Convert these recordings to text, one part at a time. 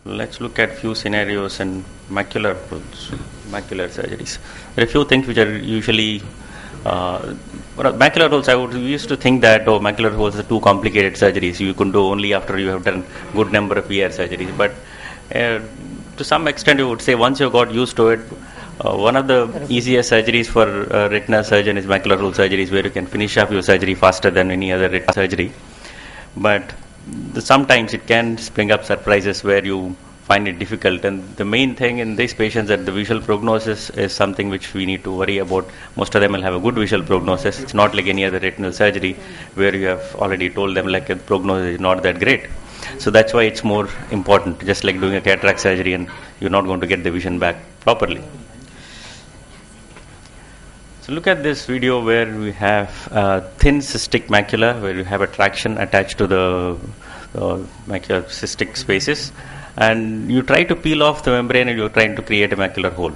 let's look at few scenarios in macular surgeries. There are a few things which are usually macular holes. We used to think that macular holes are too complicated surgeries. You can do only after you have done good number of ER surgeries. But to some extent, you would say once you got used to it, one of the easiest surgeries for a retina surgeon is macular hole surgeries, where you can finish up your surgery faster than any other retina surgery. But sometimes it can bring up surprises where you find it difficult, and the main thing in these patients that the visual prognosis is something which we need to worry about. Most of them will have a good visual prognosis. It's not like any other retinal surgery where you have already told them like the prognosis is not that great. So that's why it's more important, just like doing a cataract surgery and you're not going to get the vision back properly. So look at this video where we have thin cystic macula, where you have a traction attached to the macular cystic spaces, and you try to peel off the membrane and you're trying to create a macular hole.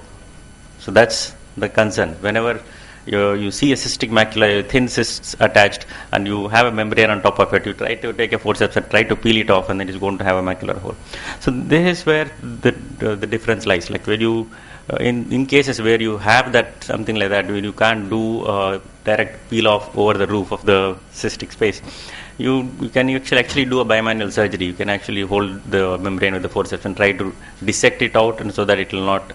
So that's the concern. Whenever you see a cystic macula, thin cysts attached, and you have a membrane on top of it, you try to take a forceps and try to peel it off, and then it's going to have a macular hole. So this is where the difference lies. Like when you in cases where you have that something like that, where you can't do direct peel off over the roof of the cystic space, you can actually do a bimanual surgery. You can actually hold the membrane with the forceps and try to dissect it out, and so that it will not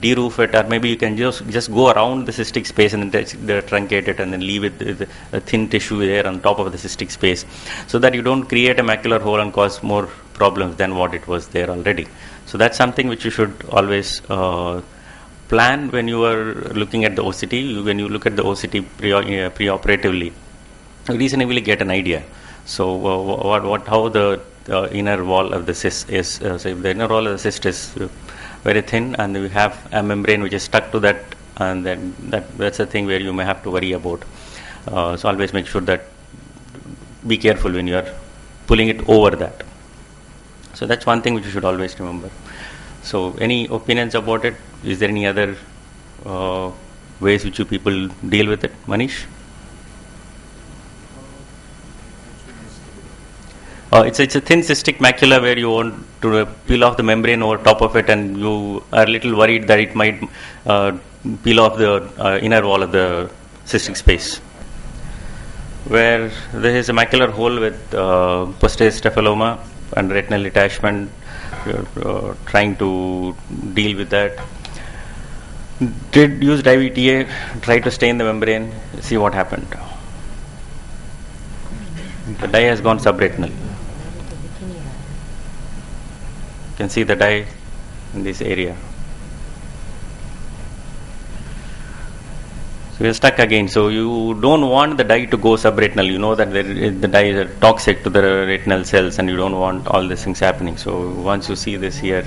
de-roof it, or maybe you can just go around the cystic space and then truncate it and then leave it with a thin tissue there on top of the cystic space, so that you don't create a macular hole and cause more problems than what it was there already. So that's something which you should always plan when you are looking at the OCT. When you look at the OCT preoperatively, you reasonably get an idea. So how the inner wall of the cyst is. So if the inner wall of the cyst is very thin and we have a membrane which is stuck to that, and then that's a thing where you may have to worry about. So always make sure that be careful when you are pulling it over that. So that's one thing which you should always remember. So any opinions about it? Is there any other ways which you people deal with it? Manish? It's a thin cystic macula where you want to peel off the membrane over top of it, and you are a little worried that it might peel off the inner wall of the cystic space. Where there is a macular hole with posterior staphylomas and retinal detachment, you're trying to deal with that. Did use DIVTA, try to stain the membrane, see what happened. The dye has gone subretinal. You can see the dye in this area. So we are stuck again. So you don't want the dye to go subretinal. You know that the dye is toxic to the retinal cells, and you don't want all these things happening. So once you see this here,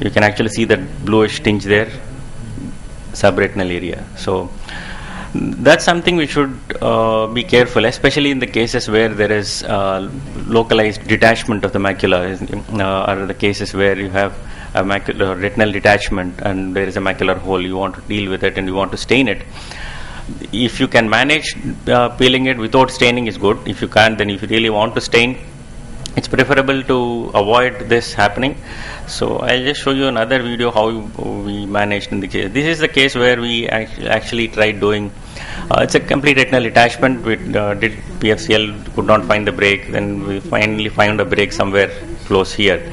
you can actually see that bluish tinge there, subretinal area. So that's something we should be careful, especially in the cases where there is localized detachment of the macula, or the cases where you have a retinal detachment and there is a macular hole. You want to deal with it and you want to stain it. If you can manage peeling it without staining is good. If you can't, then if you really want to stain, it's preferable to avoid this happening. So I'll just show you another video how we managed in the case. This is the case where we actually tried doing it's a complete retinal detachment. We did PFCL, could not find the break, then we finally found a break somewhere close here.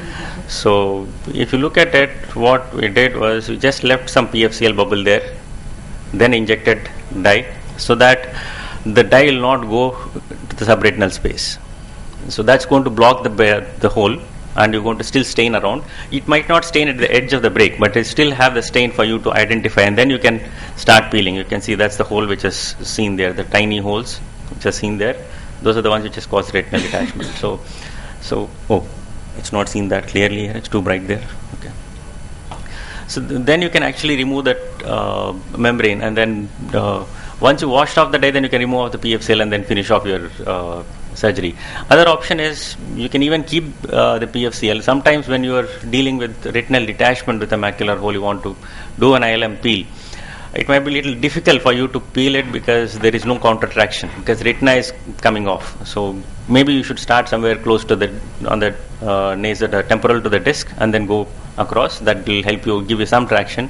So if you look at it, what we did was we just left some PFCL bubble there, then injected dye, so that the dye will not go to the subretinal space. So that's going to block the hole, and you're going to still stain around. It might not stain at the edge of the break, but it still have the stain for you to identify, and then you can start peeling. You can see that's the hole which is seen there, the tiny holes which are seen there. Those are the ones which has caused retinal detachment. So it's not seen that clearly here. It's too bright there. Okay. So then you can actually remove that membrane, and then once you washed off the dye, then you can remove the PFCL and then finish off your surgery. Other option is you can even keep the PFCL. Sometimes when you are dealing with retinal detachment with a macular hole, you want to do an ILM peel. it might be a little difficult for you to peel it because there is no counter traction because retina is coming off. So maybe you should start somewhere close to the on the nasal temporal to the disc and then go across. That will help you, give you some traction.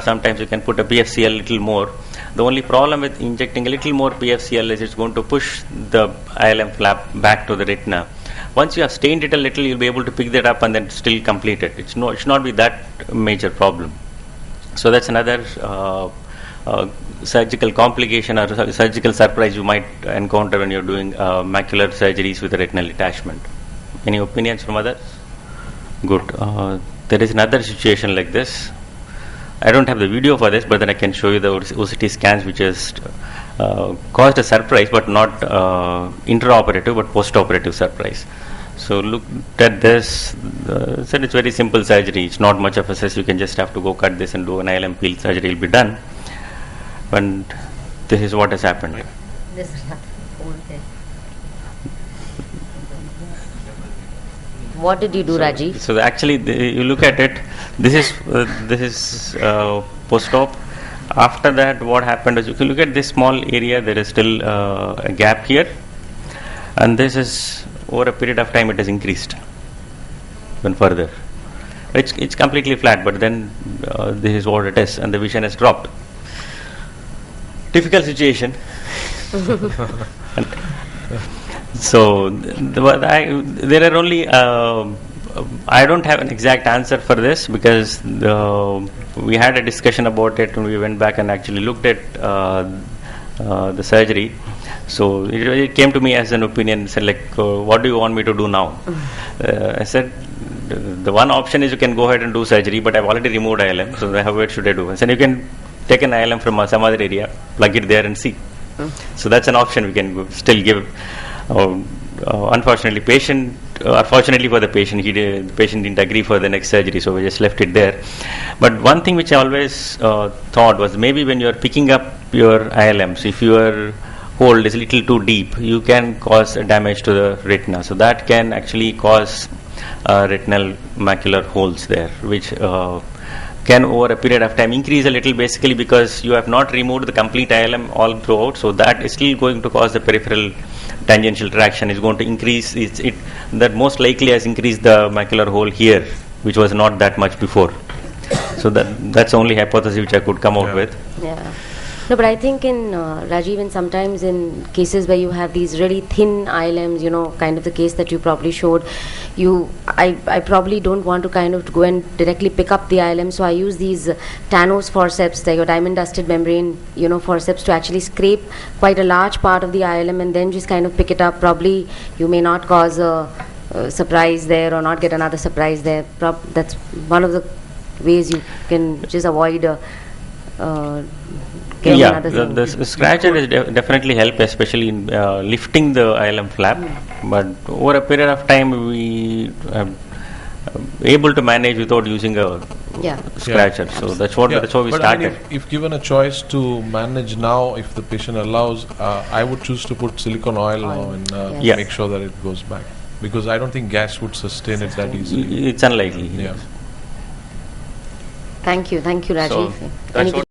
Sometimes you can put a PFCL a little more. The only problem with injecting a little more PFCL is it's going to push the ILM flap back to the retina. Once you have stained it a little, you'll be able to pick that up and then still complete it. It should not be that major problem. So that's another surgical complication or surgical surprise you might encounter when you're doing macular surgeries with a retinal detachment. Any opinions from others? Good. There is another situation like this. I don't have the video for this, but then I can show you the OCT scans which has caused a surprise, but not intraoperative, but postoperative surprise. So look at this. Said it's very simple surgery. It's not much of a stress. You can just have to go cut this and do an ILM peel. Surgery will be done. But this is what has happened. This is okay. What did you do, Rajiv? So actually, you look at it. This is post-op. After that, what happened is, if you look at this small area, there is still a gap here, and this is over a period of time it has increased even further. It's completely flat, but then this is what it is, and the vision has dropped. Difficult situation. So there are only I don't have an exact answer for this because we had a discussion about it and we went back and actually looked at the surgery. So it came to me as an opinion, said like, what do you want me to do now? I said, the one option is you can go ahead and do surgery, but I've already removed ILM, so what should I do? I said, you can take an ILM from some other area, plug it there and see. So that's an option we can still give. Unfortunately, fortunately for the patient, the patient didn't agree for the next surgery, so we just left it there. But one thing which I always thought was maybe when you are picking up your ILMs, if your hold is a little too deep, you can cause damage to the retina. So that can actually cause retinal macular holes there, which can over a period of time increase a little, basically because you have not removed the complete ILM all throughout, so that is still going to cause the peripheral tangential traction, is going to increase that most likely has increased the macular hole here, which was not that much before. So that's the only hypothesis which I could come out with. Yeah. No, but I think in Rajiv, and sometimes in cases where you have these really thin ILMs, kind of the case that you probably showed, I probably don't want to kind of go and directly pick up the ILM, so I use these Thanos forceps, like your diamond dusted membrane, forceps to actually scrape quite a large part of the ILM and then just kind of pick it up. Probably you may not cause a surprise there or not get another surprise there. That's one of the ways you can just avoid the scratcher is definitely help, especially in lifting the ILM flap. But over a period of time, we are able to manage without using a scratcher. So that's how we started. If given a choice to manage now, if the patient allows, I would choose to put silicone oil now and make sure that it goes back, because I don't think gas would sustain it that easily. It's unlikely. Yeah. Thank you, Rajiv. So